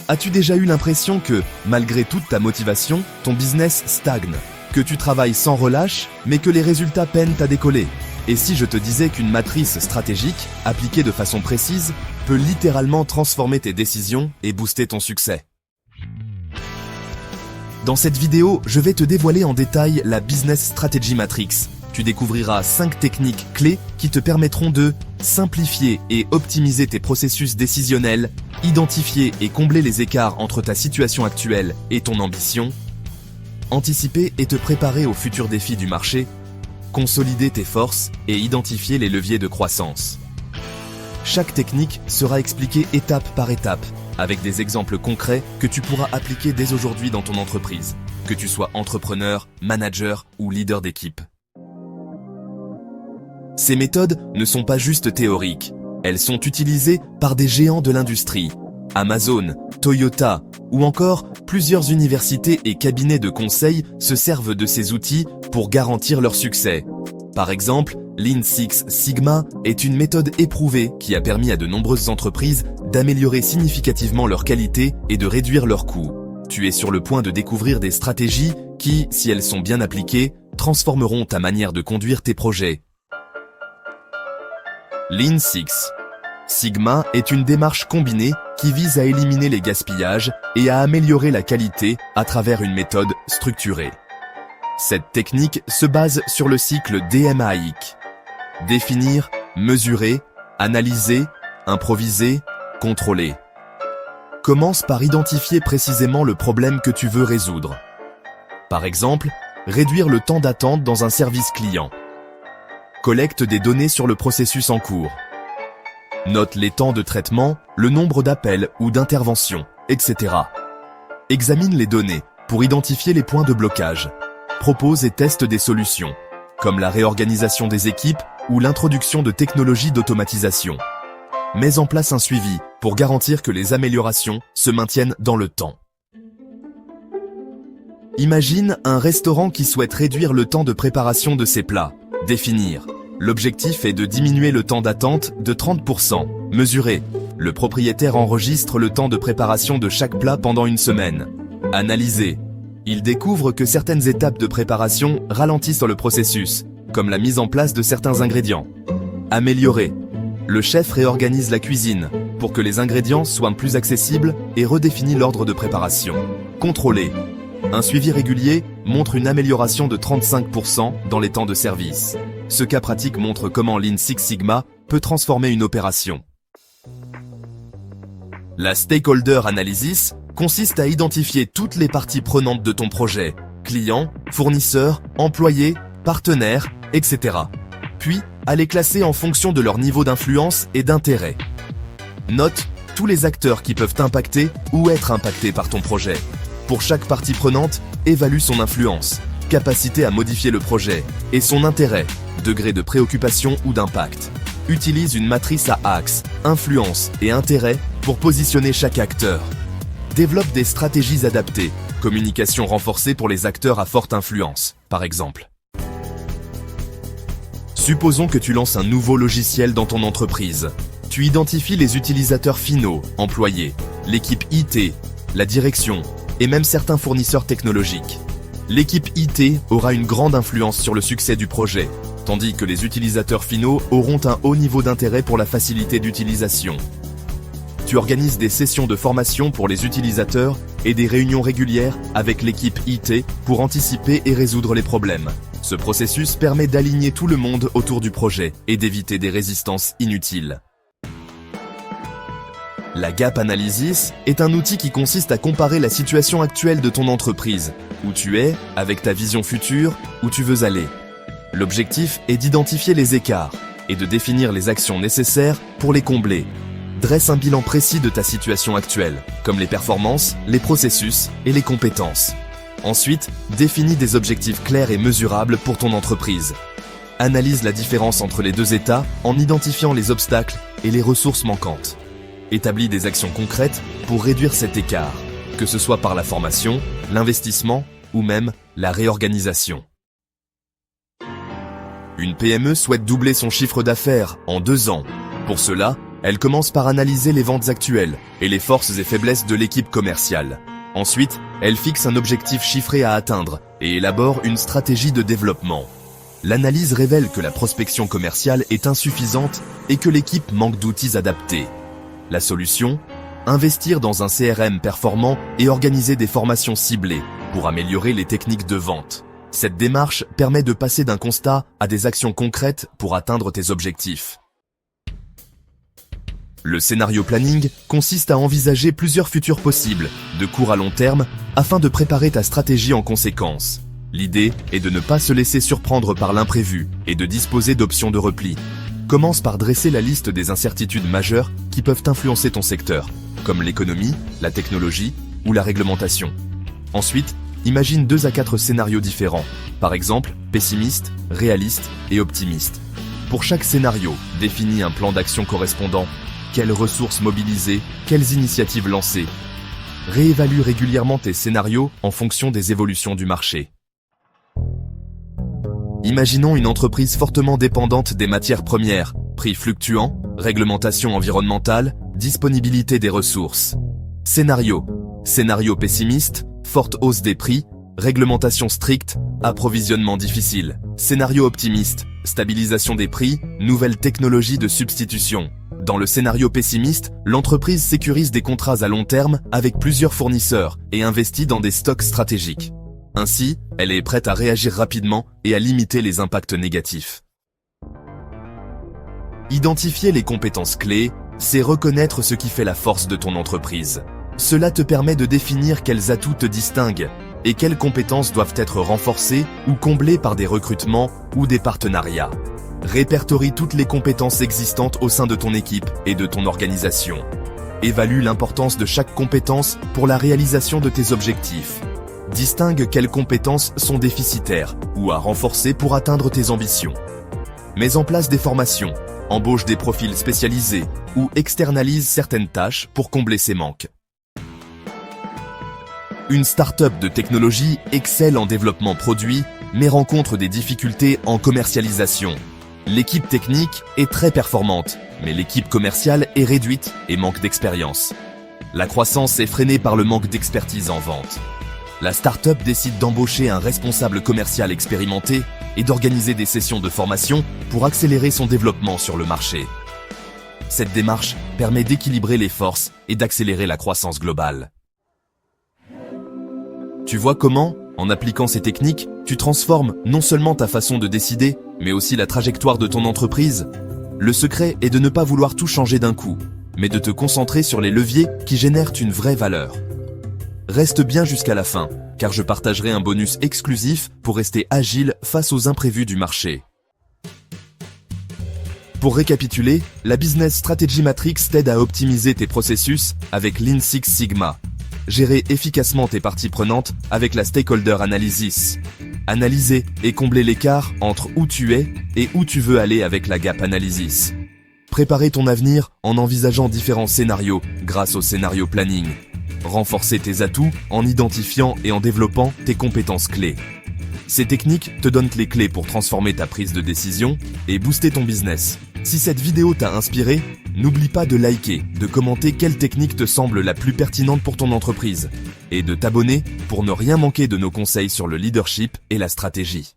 As-tu déjà eu l'impression que, malgré toute ta motivation, ton business stagne, que tu travailles sans relâche, mais que les résultats peinent à décoller? Et si je te disais qu'une matrice stratégique, appliquée de façon précise, peut littéralement transformer tes décisions et booster ton succès? Dans cette vidéo, je vais te dévoiler en détail la Business Strategy Matrix. Tu découvriras 5 techniques clés qui te permettront de simplifier et optimiser tes processus décisionnels, identifier et combler les écarts entre ta situation actuelle et ton ambition, anticiper et te préparer aux futurs défis du marché, consolider tes forces et identifier les leviers de croissance. Chaque technique sera expliquée étape par étape, avec des exemples concrets que tu pourras appliquer dès aujourd'hui dans ton entreprise, que tu sois entrepreneur, manager ou leader d'équipe. Ces méthodes ne sont pas juste théoriques, elles sont utilisées par des géants de l'industrie, Amazon, Toyota ou encore plusieurs universités et cabinets de conseil se servent de ces outils pour garantir leur succès. Par exemple, Lean Six Sigma est une méthode éprouvée qui a permis à de nombreuses entreprises d'améliorer significativement leur qualité et de réduire leurs coûts. Tu es sur le point de découvrir des stratégies qui, si elles sont bien appliquées, transformeront ta manière de conduire tes projets. Lean Six Sigma est une démarche combinée qui vise à éliminer les gaspillages et à améliorer la qualité à travers une méthode structurée. Cette technique se base sur le cycle DMAIC. Définir, mesurer, analyser, improviser, contrôler. Commence par identifier précisément le problème que tu veux résoudre. Par exemple, réduire le temps d'attente dans un service client. Collecte des données sur le processus en cours. Note les temps de traitement, le nombre d'appels ou d'interventions, etc. Examine les données pour identifier les points de blocage. Propose et teste des solutions, comme la réorganisation des équipes ou l'introduction de technologies d'automatisation. Mets en place un suivi pour garantir que les améliorations se maintiennent dans le temps. Imagine un restaurant qui souhaite réduire le temps de préparation de ses plats. Définir. L'objectif est de diminuer le temps d'attente de 30%. Mesurer. Le propriétaire enregistre le temps de préparation de chaque plat pendant une semaine. Analyser. Il découvre que certaines étapes de préparation ralentissent le processus, comme la mise en place de certains ingrédients. Améliorer. Le chef réorganise la cuisine pour que les ingrédients soient plus accessibles et redéfinit l'ordre de préparation. Contrôler. Un suivi régulier montre une amélioration de 35% dans les temps de service. Ce cas pratique montre comment Lean Six Sigma peut transformer une opération. La Stakeholder Analysis consiste à identifier toutes les parties prenantes de ton projet, clients, fournisseurs, employés, partenaires, etc. Puis, à les classer en fonction de leur niveau d'influence et d'intérêt. Note tous les acteurs qui peuvent impacter ou être impactés par ton projet. Pour chaque partie prenante, évalue son influence, capacité à modifier le projet et son intérêt, degré de préoccupation ou d'impact. Utilise une matrice à axes, influence et intérêt pour positionner chaque acteur. Développe des stratégies adaptées, communication renforcée pour les acteurs à forte influence, par exemple. Supposons que tu lances un nouveau logiciel dans ton entreprise. Tu identifies les utilisateurs finaux, employés, l'équipe IT, la direction et même certains fournisseurs technologiques. L'équipe IT aura une grande influence sur le succès du projet, tandis que les utilisateurs finaux auront un haut niveau d'intérêt pour la facilité d'utilisation. Tu organises des sessions de formation pour les utilisateurs et des réunions régulières avec l'équipe IT pour anticiper et résoudre les problèmes. Ce processus permet d'aligner tout le monde autour du projet et d'éviter des résistances inutiles. La Gap Analysis est un outil qui consiste à comparer la situation actuelle de ton entreprise, où tu es, avec ta vision future, où tu veux aller. L'objectif est d'identifier les écarts et de définir les actions nécessaires pour les combler. Dresse un bilan précis de ta situation actuelle, comme les performances, les processus et les compétences. Ensuite, définis des objectifs clairs et mesurables pour ton entreprise. Analyse la différence entre les deux états en identifiant les obstacles et les ressources manquantes. Établis des actions concrètes pour réduire cet écart, que ce soit par la formation, l'investissement ou même la réorganisation. Une PME souhaite doubler son chiffre d'affaires en 2 ans. Pour cela, Elle commence par analyser les ventes actuelles et les forces et faiblesses de l'équipe commerciale. Ensuite, elle fixe un objectif chiffré à atteindre et élabore une stratégie de développement. L'analyse révèle que la prospection commerciale est insuffisante et que l'équipe manque d'outils adaptés. La solution ? Investir dans un CRM performant et organiser des formations ciblées pour améliorer les techniques de vente. Cette démarche permet de passer d'un constat à des actions concrètes pour atteindre tes objectifs. Le scénario planning consiste à envisager plusieurs futurs possibles, de court à long terme, afin de préparer ta stratégie en conséquence. L'idée est de ne pas se laisser surprendre par l'imprévu et de disposer d'options de repli. Commence par dresser la liste des incertitudes majeures qui peuvent influencer ton secteur, comme l'économie, la technologie ou la réglementation. Ensuite, imagine 2 à 4 scénarios différents, par exemple pessimiste, réaliste et optimiste. Pour chaque scénario, définis un plan d'action correspondant. Quelles ressources mobiliser, quelles initiatives lancer. Réévalue régulièrement tes scénarios en fonction des évolutions du marché. Imaginons une entreprise fortement dépendante des matières premières, prix fluctuants, réglementation environnementale, disponibilité des ressources. Scénario. Scénario pessimiste, forte hausse des prix, réglementation stricte, approvisionnement difficile. Scénario optimiste, stabilisation des prix, nouvelles technologies de substitution. Dans le scénario pessimiste, l'entreprise sécurise des contrats à long terme avec plusieurs fournisseurs et investit dans des stocks stratégiques. Ainsi, elle est prête à réagir rapidement et à limiter les impacts négatifs. Identifier les compétences clés, c'est reconnaître ce qui fait la force de ton entreprise. Cela te permet de définir quels atouts te distinguent et quelles compétences doivent être renforcées ou comblées par des recrutements ou des partenariats. Répertorie toutes les compétences existantes au sein de ton équipe et de ton organisation. Évalue l'importance de chaque compétence pour la réalisation de tes objectifs. Distingue quelles compétences sont déficitaires ou à renforcer pour atteindre tes ambitions. Mets en place des formations, embauche des profils spécialisés ou externalise certaines tâches pour combler ces manques. Une start-up de technologie excelle en développement produit, mais rencontre des difficultés en commercialisation. L'équipe technique est très performante, mais l'équipe commerciale est réduite et manque d'expérience. La croissance est freinée par le manque d'expertise en vente. La start-up décide d'embaucher un responsable commercial expérimenté et d'organiser des sessions de formation pour accélérer son développement sur le marché. Cette démarche permet d'équilibrer les forces et d'accélérer la croissance globale. Tu vois comment, en appliquant ces techniques, tu transformes non seulement ta façon de décider, mais aussi la trajectoire de ton entreprise. Le secret est de ne pas vouloir tout changer d'un coup, mais de te concentrer sur les leviers qui génèrent une vraie valeur. Reste bien jusqu'à la fin, car je partagerai un bonus exclusif pour rester agile face aux imprévus du marché. Pour récapituler, la Business Strategy Matrix t'aide à optimiser tes processus avec Lean Six Sigma. Gérer efficacement tes parties prenantes avec la Stakeholder Analysis. Analyser et combler l'écart entre où tu es et où tu veux aller avec la Gap Analysis. Préparer ton avenir en envisageant différents scénarios grâce au scénario planning. Renforcer tes atouts en identifiant et en développant tes compétences clés. Ces techniques te donnent les clés pour transformer ta prise de décision et booster ton business. Si cette vidéo t'a inspiré, n'oublie pas de liker, de commenter quelle technique te semble la plus pertinente pour ton entreprise et de t'abonner pour ne rien manquer de nos conseils sur le leadership et la stratégie.